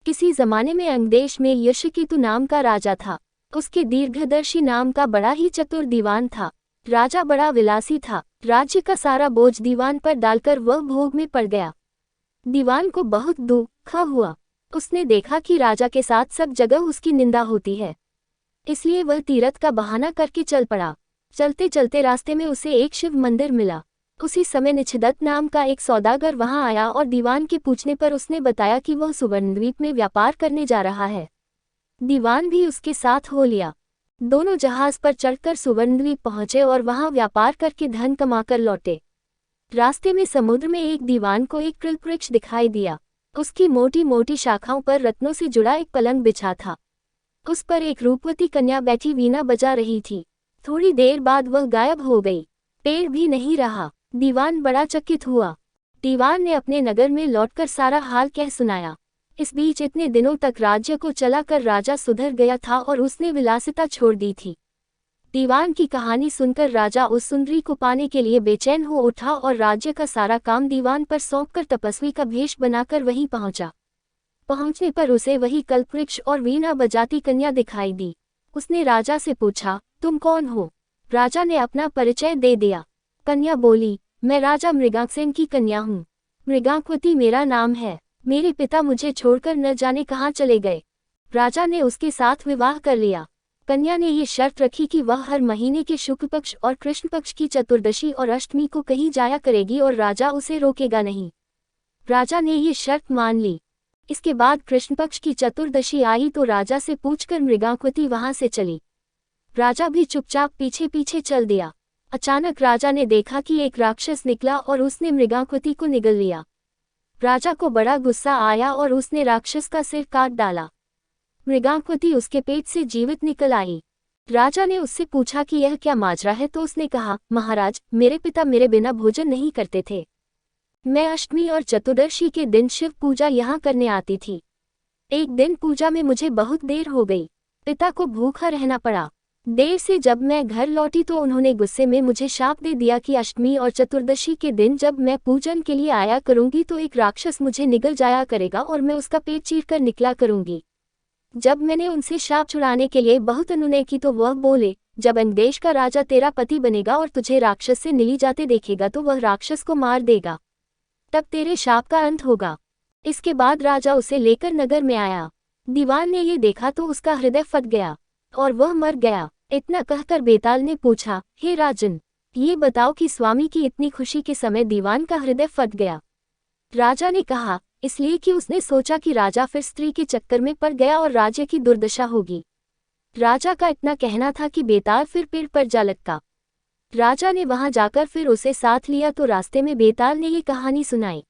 किसी जमाने में अंगदेश में यशकेतु नाम का राजा था। उसके दीर्घदर्शी नाम का बड़ा ही चतुर दीवान था। राजा बड़ा विलासी था। राज्य का सारा बोझ दीवान पर डालकर वह भोग में पड़ गया। दीवान को बहुत दुख हुआ। उसने देखा कि राजा के साथ सब जगह उसकी निंदा होती है, इसलिए वह तीरथ का बहाना करके चल पड़ा। चलते चलते रास्ते में उसे एक शिव मंदिर मिला। उसी समय निच्छदत्त नाम का एक सौदागर वहां आया और दीवान के पूछने पर उसने बताया कि वह सुवर्णद्वीप में व्यापार करने जा रहा है। दीवान भी उसके साथ हो लिया। दोनों जहाज पर चढ़कर सुवर्णद्वीप पहुंचे और वहां व्यापार करके धन कमाकर लौटे। रास्ते में समुद्र में एक दीवान को एक कल्पवृक्ष दिखाई दिया। उसकी मोटी मोटी शाखाओं पर रत्नों से जुड़ा एक पलंग बिछा था। उस पर एक रूपवती कन्या बैठी वीणा बजा रही थी। थोड़ी देर बाद वह गायब हो गई। पेड़ भी नहीं रहा। दीवान बड़ा चकित हुआ। दीवान ने अपने नगर में लौटकर सारा हाल कह सुनाया। इस बीच इतने दिनों तक राज्य को चलाकर राजा सुधर गया था और उसने विलासिता छोड़ दी थी। दीवान की कहानी सुनकर राजा उस सुंदरी को पाने के लिए बेचैन हो उठा और राज्य का सारा काम दीवान पर सौंपकर तपस्वी का भेष बनाकर वहीं पहुंचा। पहुंचने पर उसे वही कल्पवृक्ष और वीणा बजाती कन्या दिखाई दी। उसने राजा से पूछा, तुम कौन हो? राजा ने अपना परिचय दे दिया। कन्या बोली, मैं राजा मृगांकसेन की कन्या हूँ। मृगांकवती मेरा नाम है। मेरे पिता मुझे छोड़कर न जाने कहाँ चले गए। राजा ने उसके साथ विवाह कर लिया। कन्या ने ये शर्त रखी कि वह हर महीने के शुक्ल पक्ष और कृष्ण पक्ष की चतुर्दशी और अष्टमी को कहीं जाया करेगी और राजा उसे रोकेगा नहीं। राजा ने ये शर्त मान ली। इसके बाद कृष्ण पक्ष की चतुर्दशी आई तो राजा से पूछकर मृगांकवती वहां से चली। राजा भी चुपचाप पीछे पीछे चल दिया। अचानक राजा ने देखा कि एक राक्षस निकला और उसने मृगांकवती को निगल लिया। राजा को बड़ा गुस्सा आया और उसने राक्षस का सिर काट डाला। मृगांकवती उसके पेट से जीवित निकल आई। राजा ने उससे पूछा कि यह क्या माजरा है तो उसने कहा, महाराज, मेरे पिता मेरे बिना भोजन नहीं करते थे। मैं अष्टमी और चतुर्दशी के दिन शिव पूजा यहाँ करने आती थी। एक दिन पूजा में मुझे बहुत देर हो गई। पिता को भूखा रहना पड़ा। देर से जब मैं घर लौटी तो उन्होंने गुस्से में मुझे शाप दे दिया कि अष्टमी और चतुर्दशी के दिन जब मैं पूजन के लिए आया करूंगी तो एक राक्षस मुझे निगल जाया करेगा और मैं उसका पेट चीरकर निकला करूंगी। जब मैंने उनसे शाप छुड़ाने के लिए बहुत अनुनय की तो वह बोले, जब अंगदेश का राजा तेरा पति बनेगा और तुझे राक्षस से निली जाते देखेगा तो वह राक्षस को मार देगा, तब तेरे शाप का अंत होगा। इसके बाद राजा उसे लेकर नगर में आया। दीवान ने ये देखा तो उसका हृदय फट गया और वह मर गया। इतना कहकर बेताल ने पूछा, हे राजन, ये बताओ कि स्वामी की इतनी खुशी के समय दीवान का हृदय फट गया। राजा ने कहा, इसलिए कि उसने सोचा कि राजा फिर स्त्री के चक्कर में पड़ गया और राज्य की दुर्दशा होगी। राजा का इतना कहना था कि बेताल फिर पेड़ पर जा लटका। राजा ने वहां जाकर फिर उसे साथ लिया तो रास्ते में बेताल ने ये कहानी सुनाई।